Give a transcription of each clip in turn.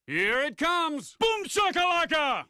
Here it comes! Boom shakalaka!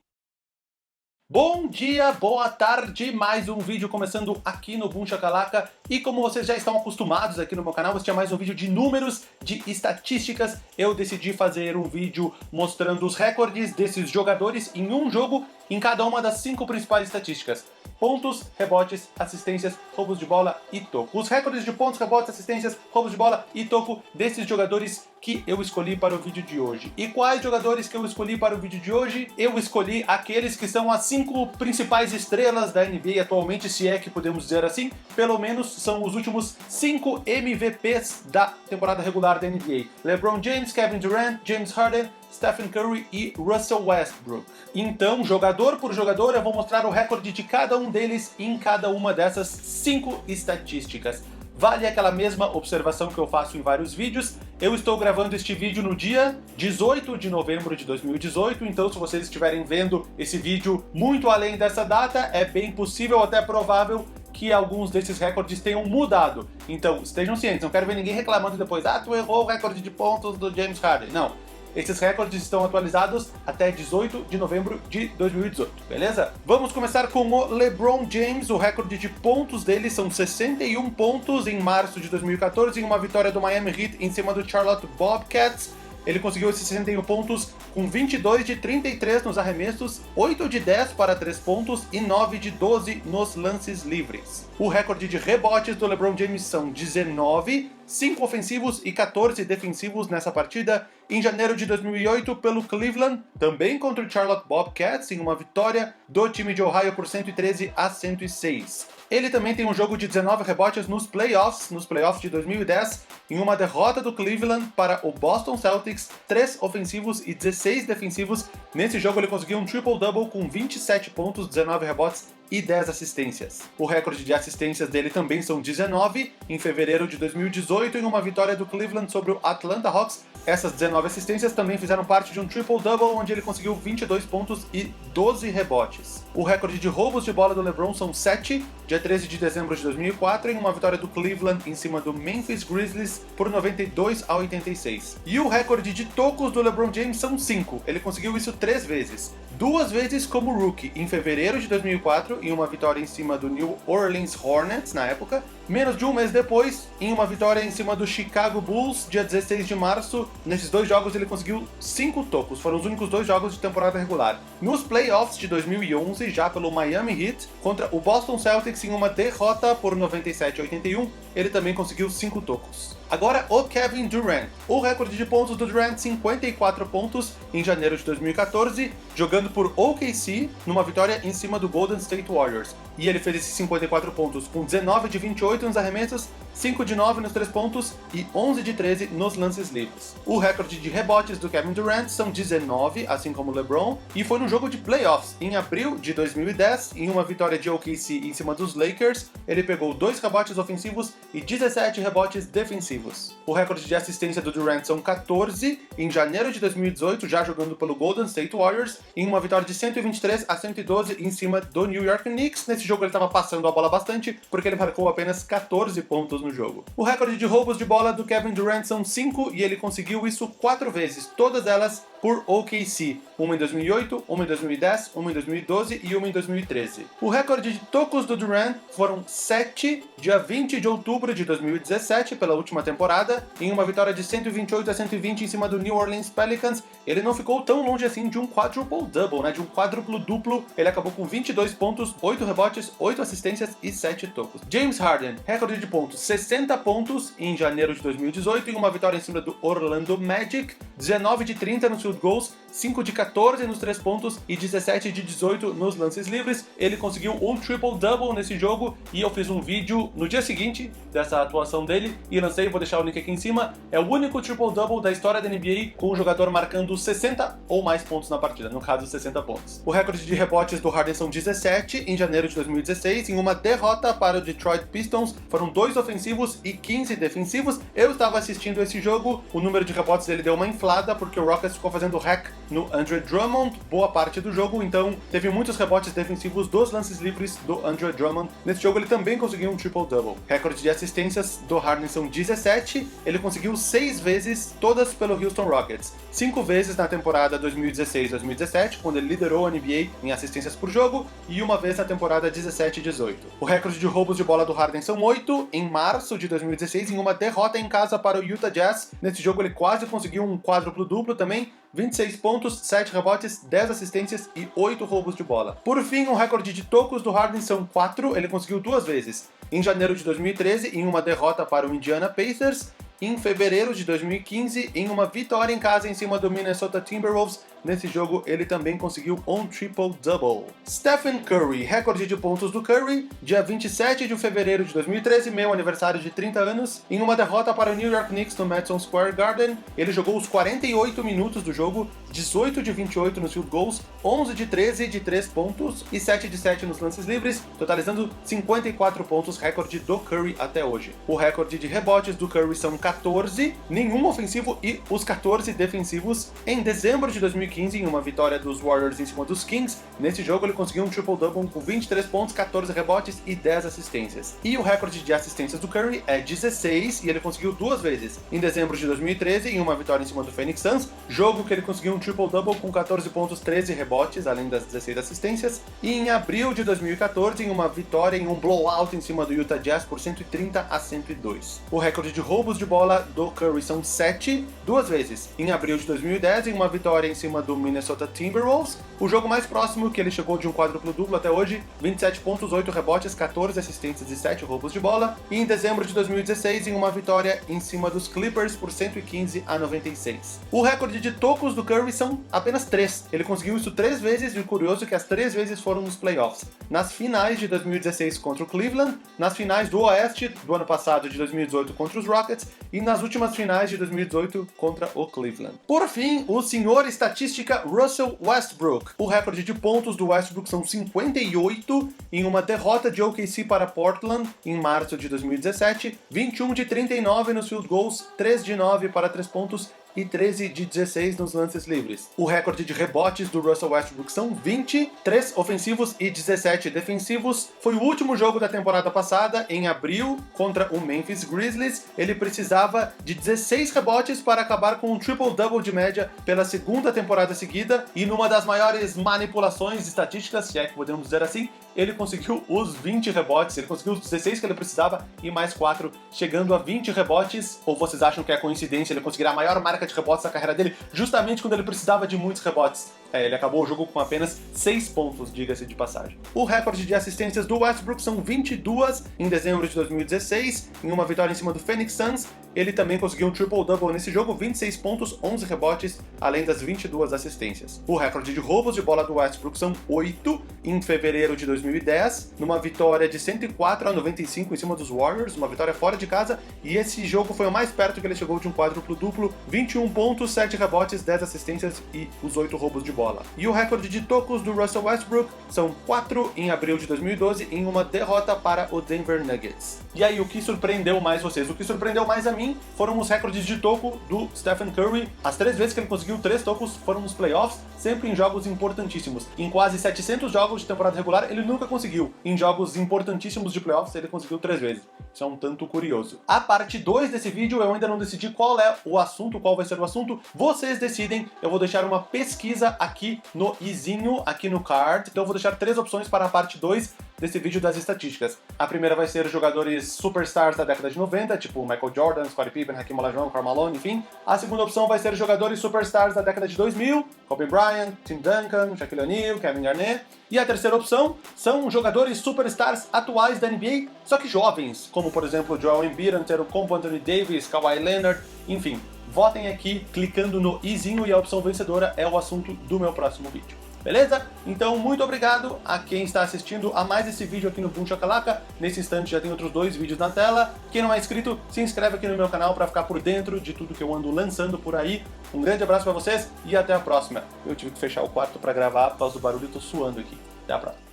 Bom dia, boa tarde, mais um vídeo começando aqui no Boom Shakalaka. E como vocês já estão acostumados aqui no meu canal, você tinha mais um vídeo de números, de estatísticas. Eu decidi fazer um vídeo mostrando os recordes desses jogadores em um jogo, em cada uma das 5 principais estatísticas: pontos, rebotes, assistências, roubos de bola e toco. Os recordes de pontos, rebotes, assistências, roubos de bola e toco desses jogadores que eu escolhi para o vídeo de hoje. E quais jogadores que eu escolhi para o vídeo de hoje? Eu escolhi aqueles que são as 5 principais estrelas da NBA atualmente, se é que podemos dizer assim. Pelo menos são os últimos 5 MVPs da temporada regular da NBA: LeBron James, Kevin Durant, James Harden, Stephen Curry e Russell Westbrook. Então, jogador por jogador, eu vou mostrar o recorde de cada um deles em cada uma dessas 5 estatísticas. Vale aquela mesma observação que eu faço em vários vídeos. Eu estou gravando este vídeo no dia 18 de novembro de 2018, então se vocês estiverem vendo esse vídeo muito além dessa data, é bem possível, até provável, que alguns desses recordes tenham mudado. Então, estejam cientes, não quero ver ninguém reclamando depois: ah, tu errou o recorde de pontos do James Harden. Não. Esses recordes estão atualizados até 18 de novembro de 2018, beleza? Vamos começar com o LeBron James. O recorde de pontos dele são 61 pontos em março de 2014, em uma vitória do Miami Heat em cima do Charlotte Bobcats. Ele conseguiu esses 61 pontos com 22 de 33 nos arremessos, 8 de 10 para 3 pontos e 9 de 12 nos lances livres. O recorde de rebotes do LeBron James são 19, 5 ofensivos e 14 defensivos nessa partida, em janeiro de 2008 pelo Cleveland, também contra o Charlotte Bobcats, em uma vitória do time de Ohio por 113 a 106. Ele também tem um jogo de 19 rebotes nos playoffs de 2010, em uma derrota do Cleveland para o Boston Celtics, 3 ofensivos e 16 defensivos. Nesse jogo ele conseguiu um triple-double com 27 pontos, 19 rebotes e 10 assistências. O recorde de assistências dele também são 19, em fevereiro de 2018, em uma vitória do Cleveland sobre o Atlanta Hawks. Essas 19 assistências também fizeram parte de um triple-double, onde ele conseguiu 22 pontos e 12 rebotes. O recorde de roubos de bola do LeBron são 7, dia 13 de dezembro de 2004, em uma vitória do Cleveland em cima do Memphis Grizzlies por 92 a 86. E o recorde de tocos do LeBron James são 5, ele conseguiu isso 3 vezes. 2 vezes como rookie, em fevereiro de 2004, em uma vitória em cima do New Orleans Hornets na época, menos de um mês depois, em uma vitória em cima do Chicago Bulls, dia 16 de março. Nesses 2 jogos ele conseguiu 5 tocos, foram os únicos 2 jogos de temporada regular. Nos playoffs de 2011, já pelo Miami Heat, contra o Boston Celtics, em uma derrota por 97 a 81, ele também conseguiu 5 tocos. Agora o Kevin Durant. O recorde de pontos do Durant, 54 pontos em janeiro de 2014, jogando por OKC, numa vitória em cima do Golden State Warriors. E ele fez esses 54 pontos com 19 de 28 nos arremessos, 5 de 9 nos 3 pontos e 11 de 13 nos lances livres. O recorde de rebotes do Kevin Durant são 19, assim como o LeBron, e foi no jogo de playoffs, em abril de 2010, em uma vitória de OKC em cima dos Lakers. Ele pegou 2 rebotes ofensivos e 17 rebotes defensivos. O recorde de assistência do Durant são 14, em janeiro de 2018, já jogando pelo Golden State Warriors, em uma vitória de 123 a 112 em cima do New York Knicks. Nesse jogo ele estava passando a bola bastante, porque ele marcou apenas 14 pontos no jogo. O recorde de roubos de bola do Kevin Durant são 5, e ele conseguiu isso 4 vezes, todas elas por OKC, uma em 2008, uma em 2010, uma em 2012 e uma em 2013. O recorde de tocos do Durant foram 7, dia 20 de outubro de 2017, pela última temporada, em uma vitória de 128 a 120 em cima do New Orleans Pelicans. Ele não ficou tão longe assim de um quadruple-double, né, de um quádruplo-duplo. Ele acabou com 22 pontos, 8 rebotes, 8 assistências e 7 tocos. James Harden, recorde de pontos, 60 pontos em janeiro de 2018, em uma vitória em cima do Orlando Magic, 19 de 30 nos field goals, 5 de 14 nos 3 pontos e 17 de 18 nos lances livres. Ele conseguiu um triple-double nesse jogo, e eu fiz um vídeo no dia seguinte dessa atuação dele e lancei, vou deixar o link aqui em cima. É o único triple-double da história da NBA com um jogador marcando 60 ou mais pontos na partida, no caso 60 pontos. O recorde de rebotes do Harden são 17, em janeiro de 2016, em uma derrota para o Detroit Pistons. Foram 2 ofensivos e 15 defensivos. Eu estava assistindo esse jogo, o número de rebotes dele deu uma inflada, porque o Rockets ficou fazendo hack no Andre Drummond boa parte do jogo, então teve muitos rebotes defensivos dos lances livres do Andre Drummond. Nesse jogo ele também conseguiu um triple-double. Recorde de assistências do Harden são 17, ele conseguiu 6 vezes, todas pelo Houston Rockets. 5 vezes na temporada 2016-2017, quando ele liderou a NBA em assistências por jogo, e uma vez na temporada 17-18. O recorde de roubos de bola do Harden são 8, em março de 2016, em uma derrota em casa para o Utah Jazz. Nesse jogo ele quase conseguiu um quádruplo-duplo também, 26 pontos, 7 rebotes, 10 assistências e 8 roubos de bola. Por fim, o recorde de tocos do Harden são 4, ele conseguiu 2 vezes. Em janeiro de 2013, em uma derrota para o Indiana Pacers, em fevereiro de 2015, em uma vitória em casa em cima do Minnesota Timberwolves. Nesse jogo, ele também conseguiu um triple-double. Stephen Curry, recorde de pontos do Curry, dia 27 de fevereiro de 2013, meu aniversário de 30 anos, em uma derrota para o New York Knicks no Madison Square Garden. Ele jogou os 48 minutos do jogo, 18 de 28 nos field goals, 11 de 13 de 3 pontos e 7 de 7 nos lances livres, totalizando 54 pontos, recorde do Curry até hoje. O recorde de rebotes do Curry são 14, nenhum ofensivo e os 14 defensivos. Em dezembro de 2015, em uma vitória dos Warriors em cima dos Kings, nesse jogo ele conseguiu um triple-double com 23 pontos, 14 rebotes e 10 assistências. E o recorde de assistências do Curry é 16 e ele conseguiu 2 vezes. Em dezembro de 2013, em uma vitória em cima do Phoenix Suns, jogo que ele conseguiu um triple-double com 14 pontos, 13 rebotes, além das 16 assistências. E em abril de 2014, em uma vitória em um blowout em cima do Utah Jazz por 130-102. O recorde de roubos de bola do Curry são 7, 2 vezes. Em abril de 2010, em uma vitória em cima do Minnesota Timberwolves, o jogo mais próximo que ele chegou de um quádruplo-duplo até hoje, 27 pontos, 8 rebotes, 14 assistências e 7 roubos de bola. E em dezembro de 2016, em uma vitória em cima dos Clippers por 115-96. O recorde de tocos do Curry são apenas 3. Ele conseguiu isso 3 vezes e o curioso é que as 3 vezes foram nos playoffs. Nas finais de 2016 contra o Cleveland, nas finais do Oeste do ano passado de 2018 contra os Rockets e nas últimas finais de 2018 contra o Cleveland. Por fim, o senhor estatística Russell Westbrook. O recorde de pontos do Westbrook são 58 em uma derrota de OKC para Portland em março de 2017, 21 de 39 nos field goals, 3 de 9 para 3 pontos e 13 de 16 nos lances livres. O recorde de rebotes do Russell Westbrook são 20, 3 ofensivos e 17 defensivos. Foi o último jogo da temporada passada, em abril, contra o Memphis Grizzlies. Ele precisava de 16 rebotes para acabar com um triple-double de média pela segunda temporada seguida, e numa das maiores manipulações estatísticas, se é que podemos dizer assim, ele conseguiu os 20 rebotes, ele conseguiu os 16 que ele precisava e mais 4, chegando a 20 rebotes. Ou vocês acham que é coincidência ele conseguir a maior marca de rebotes da carreira dele justamente quando ele precisava de muitos rebotes? Ele acabou o jogo com apenas 6 pontos, diga-se de passagem. O recorde de assistências do Westbrook são 22 em dezembro de 2016, em uma vitória em cima do Phoenix Suns. Ele também conseguiu um triple-double nesse jogo, 26 pontos, 11 rebotes, além das 22 assistências. O recorde de roubos de bola do Westbrook são 8 em fevereiro de 2010, numa vitória de 104-95 em cima dos Warriors, uma vitória fora de casa, e esse jogo foi o mais perto que ele chegou de um quádruplo-duplo, 21 pontos, 7 rebotes, 10 assistências e os 8 roubos de bola. E o recorde de tocos do Russell Westbrook são 4 em abril de 2012, em uma derrota para o Denver Nuggets. E aí, o que surpreendeu mais vocês? O que surpreendeu mais a mim foram os recordes de toco do Stephen Curry. As 3 vezes que ele conseguiu 3 tocos foram nos playoffs, sempre em jogos importantíssimos. Em quase 700 jogos de temporada regular, ele nunca conseguiu. Em jogos importantíssimos de playoffs, ele conseguiu 3 vezes. Isso é um tanto curioso. A parte 2 desse vídeo, eu ainda não decidi qual é o assunto, qual vai ser o assunto. Vocês decidem. Eu vou deixar uma pesquisa aqui no izinho, aqui no card. Então eu vou deixar 3 opções para a parte 2 desse vídeo das estatísticas. A primeira vai ser jogadores superstars da década de 90, tipo Michael Jordan, Scottie Pippen, Hakeem Olajuwon, Karl Malone, enfim. A segunda opção vai ser jogadores superstars da década de 2000, Kobe Bryant, Tim Duncan, Shaquille O'Neal, Kevin Garnett. E a terceira opção são jogadores superstars atuais da NBA, só que jovens, como por exemplo Joel Embiid, Antetokounmpo, Anthony Davis, Kawhi Leonard, enfim. Votem aqui clicando no izinho e a opção vencedora é o assunto do meu próximo vídeo. Beleza? Então, muito obrigado a quem está assistindo a mais esse vídeo aqui no Boom Shakalaka. Nesse instante já tem outros 2 vídeos na tela. Quem não é inscrito, se inscreve aqui no meu canal para ficar por dentro de tudo que eu ando lançando por aí. Um grande abraço para vocês e até a próxima. Eu tive que fechar o quarto para gravar por causa do barulho e tô suando aqui. Até a próxima.